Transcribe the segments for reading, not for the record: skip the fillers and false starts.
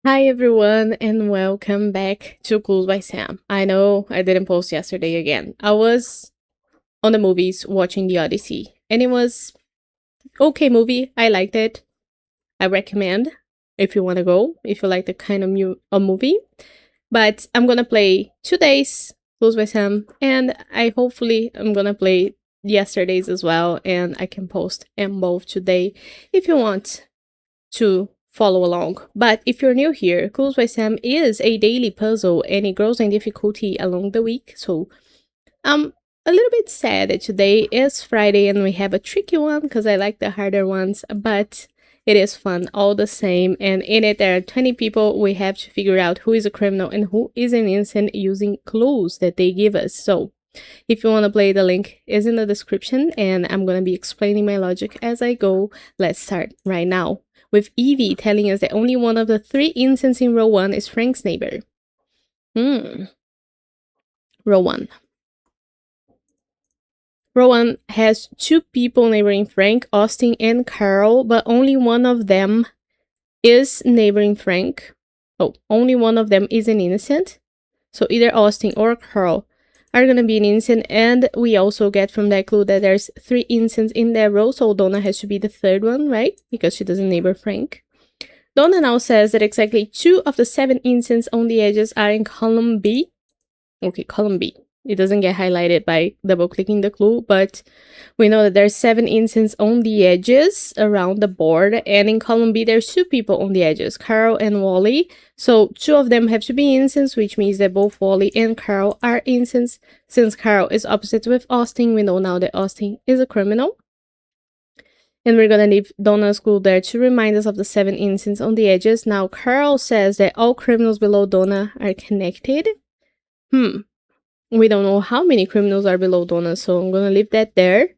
Hi everyone and welcome back to Clues by Sam. I know I didn't post yesterday again. I was on the movies watching The Odyssey and it was okay movie. I liked it. I recommend if you want to go, if you like the kind of a movie. But I'm going to play today's Clues by Sam and I'm going to play yesterday's as well and I can post them both today if you want to follow along. But if you're new here, Clues by Sam is a daily puzzle and it grows in difficulty along the week. So I'm a little bit sad that today is Friday and we have a tricky one because I like the harder ones, but it is fun all the same. And in it, there are 20 people. We have to figure out who is a criminal and who is an innocent using clues that they give us. So if you want to play, the link is in the description and I'm going to be explaining my logic as I go. Let's start right now with Evie telling us that only one of the 3 instances in row 1 is Frank's neighbor. Row 1. Row 1 has 2 people neighboring Frank, Austin and Carl, but only one of them is neighboring Frank. Oh, only one of them is an innocent. So either Austin or Carl are gonna be an innocent, and we also get from that clue that there's 3 innocents in that row, so Donna has to be the third one, right? Because she doesn't neighbor Frank. Donna now says that exactly 2 of the 7 innocents on the edges are in column B. Okay, column B. It doesn't get highlighted by double clicking the clue, but we know that there's 7 innocents on the edges around the board, and in column B there's 2 people on the edges, Carl and Wally. So 2 of them have to be innocents, which means that both Wally and Carl are innocents. Since Carl is opposite with Austin, we know now that Austin is a criminal. And we're gonna leave Donna's clue there to remind us of the 7 innocents on the edges. Now Carl says that all criminals below Donna are connected. We don't know how many criminals are below Donna, so I'm gonna leave that there.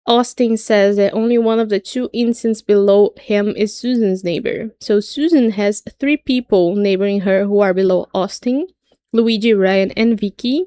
Austin says that only one of the 2 innocents below him is Susan's neighbor. So Susan has 3 people neighboring her who are below Austin: Luigi, Ryan, and Vicky.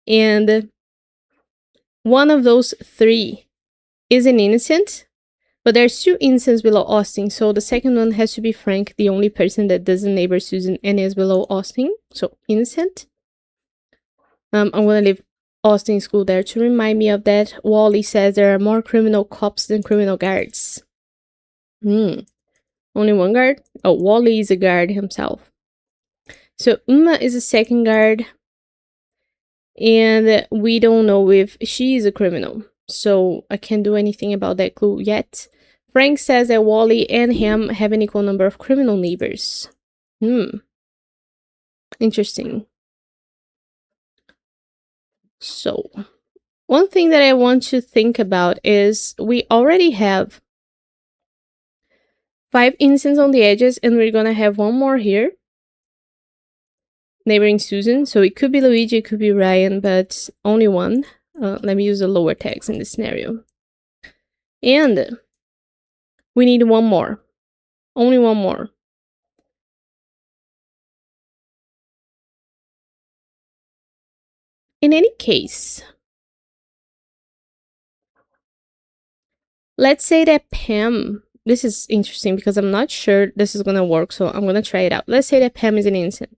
And one of those 3 is an innocent, but there's 2 innocents below Austin, so the second one has to be Frank, the only person that doesn't neighbor Susan and is below Austin, so innocent. I'm gonna leave Austin's school there to remind me of that. Wally says there are more criminal cops than criminal guards. Only one guard? Oh, Wally is a guard himself. So Uma is a second guard, and we don't know if she is a criminal, so I can't do anything about that clue yet. Frank says that Wally and him have an equal number of criminal neighbors. Interesting. So, one thing that I want to think about is we already have 5 innocents on the edges, and we're gonna have one more here, neighboring Susan. So it could be Luigi, it could be Ryan, but only one. Let me use the lower tags in this scenario. And we need one more. Only one more. In any case, let's say that Pam, this is interesting because I'm not sure this is gonna work, so I'm gonna try it out. Let's say that Pam is an innocent.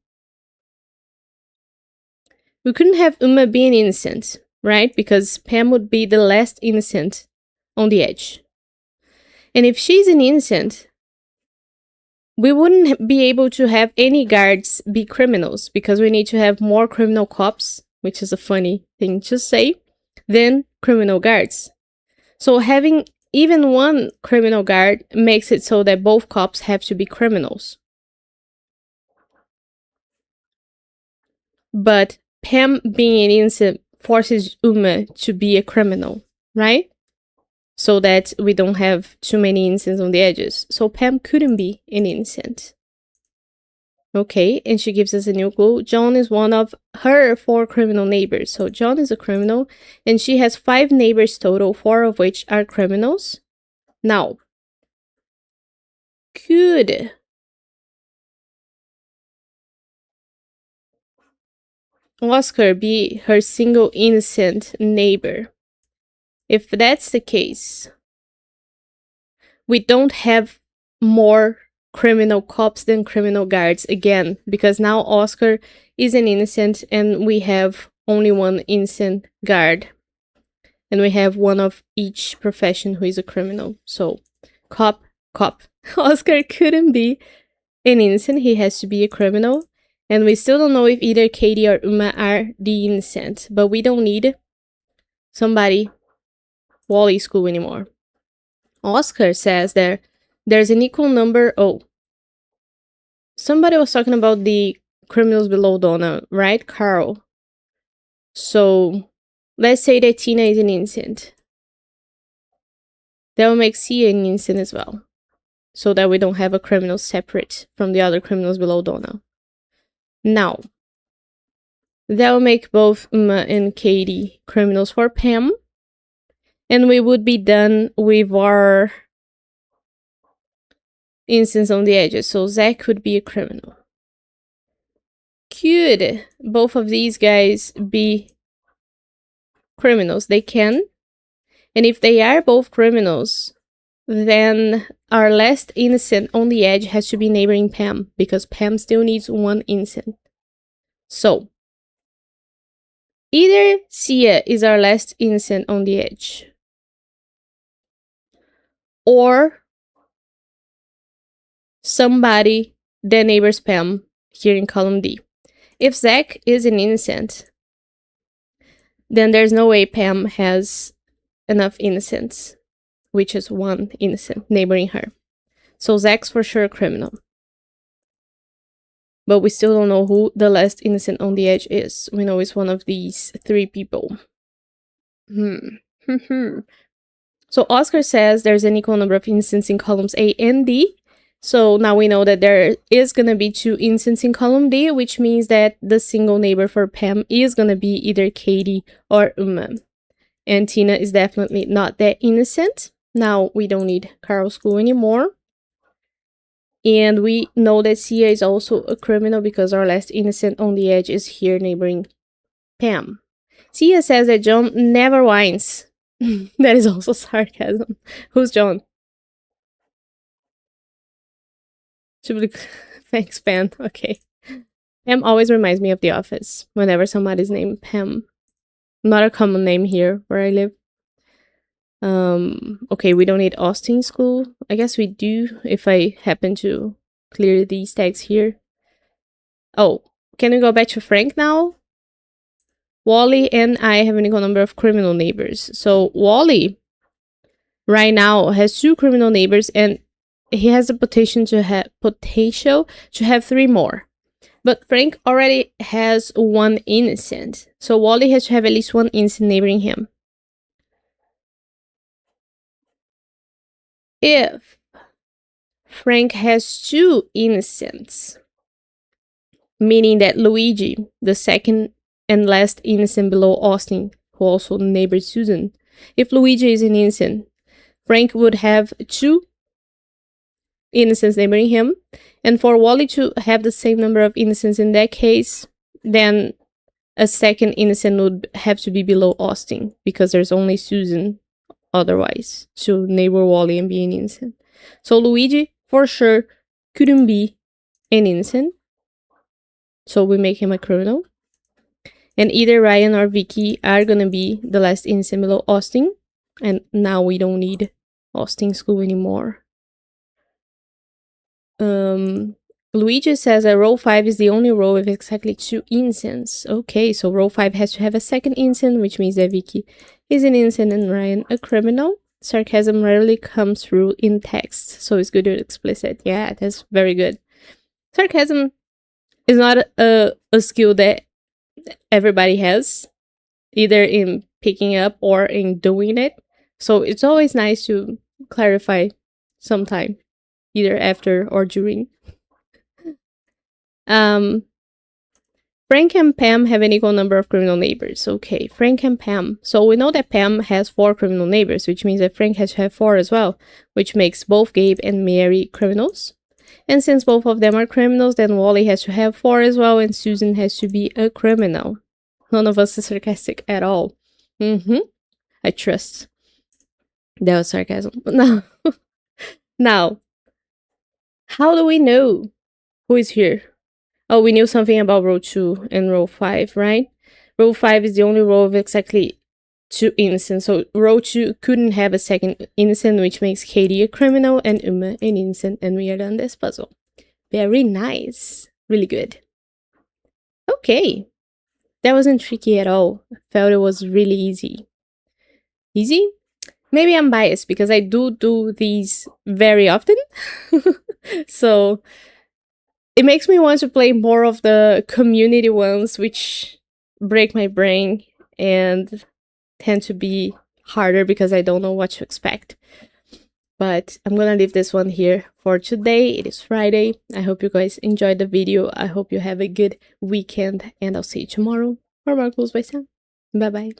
We couldn't have Uma be an innocent, right? Because Pam would be the last innocent on the edge. And if she's an innocent, we wouldn't be able to have any guards be criminals because we need to have more criminal cops, which is a funny thing to say, than criminal guards. So having even one criminal guard makes it so that both cops have to be criminals. But Pam being an innocent forces Uma to be a criminal, right? So that we don't have too many innocents on the edges. So Pam couldn't be an innocent. Okay, and she gives us a new clue. John is one of her 4 criminal neighbors. So John is a criminal, and she has 5 neighbors total, 4 of which are criminals. Now, could Oscar be her single innocent neighbor? If that's the case, we don't have more criminal cops than criminal guards again, because now Oscar is an innocent and we have only one innocent guard. And we have one of each profession who is a criminal. So, cop. Oscar couldn't be an innocent, he has to be a criminal. And we still don't know if either Katie or Uma are the innocent, but we don't need somebody Wally school anymore. Oscar says there's an equal number. Oh, somebody was talking about the criminals below Donna, right? Carl. So let's say that Tina is an innocent. That will make Sia an innocent as well, so that we don't have a criminal separate from the other criminals below Donna. Now, that will make both Uma and Katie criminals for Pam. And we would be done with our instance on the edges. So Zach could be a criminal. Could both of these guys be criminals? They can. And if they are both criminals, then our last innocent on the edge has to be neighboring Pam, because Pam still needs one innocent. So, either Sia is our last innocent on the edge, or somebody that neighbors Pam here in column D. If Zach is an innocent, then there's no way Pam has enough innocents, which is one innocent neighboring her. So Zach's for sure a criminal. But we still don't know who the last innocent on the edge is. We know it's one of these three people. So Oscar says there's an equal number of innocents in columns A and D. So now we know that there is going to be 2 innocents in column D, which means that the single neighbor for Pam is going to be either Katie or Uma. And Tina is definitely not that innocent. Now we don't need Carl's school anymore. And we know that Sia is also a criminal because our last innocent on the edge is here neighboring Pam. Sia says that John never whines. That is also sarcasm. Who's John? Thanks, Pam. Okay. Pam always reminds me of The Office whenever somebody's named Pam. Not a common name here where I live. Okay, we don't need Austin school. I guess we do if I happen to clear these tags here. Oh, can we go back to Frank now? Wally and I have an equal number of criminal neighbors. So Wally right now has 2 criminal neighbors and he has the potential to have 3 more. But Frank already has 1 innocent. So Wally has to have at least 1 innocent neighboring him. If Frank has 2 innocents, meaning that Luigi, the second and last innocent below Austin, who also neighbors Susan, if Luigi is an innocent, Frank would have 2 innocents neighboring him. And for Wally to have the same number of innocents in that case, then a second innocent would have to be below Austin, because there's only Susan otherwise to neighbor Wally and be an innocent. So Luigi for sure couldn't be an innocent, so we make him a criminal. And either Ryan or Vicky are gonna be the last innocent below Austin, and now we don't need Austin school anymore. Luigi says that row 5 is the only row with exactly 2 innocents. Okay, so row 5 has to have a second innocent, which means that Vicky is an innocent and Ryan a criminal. Sarcasm rarely comes through in text, so it's good to explicit. Yeah, that's very good. Sarcasm is not a skill that everybody has, either in picking up or in doing it. So it's always nice to clarify sometime, either after or during. Frank and Pam have an equal number of criminal neighbors. Okay, Frank and Pam. So we know that Pam has 4 criminal neighbors, which means that Frank has to have 4 as well, which makes both Gabe and Mary criminals. And since both of them are criminals, then Wally has to have 4 as well, and Susan has to be a criminal. None of us is sarcastic at all. I trust. That was sarcasm. No. Now, How do we know who is here? Oh, we knew something about row 2 and row 5, right? Row 5 is the only row of exactly 2 innocents, so row 2 couldn't have a second innocent, which makes Katie a criminal and Uma an innocent, and we are done this puzzle. Very nice. Really good. Okay. That wasn't tricky at all. I felt it was really easy. Easy? Maybe I'm biased because I do these very often. So it makes me want to play more of the community ones, which break my brain and tend to be harder because I don't know what to expect. But I'm gonna leave this one here for today. It is Friday. I hope you guys enjoyed the video. I hope you have a good weekend, and I'll see you tomorrow for more Clues by Sam. Bye bye.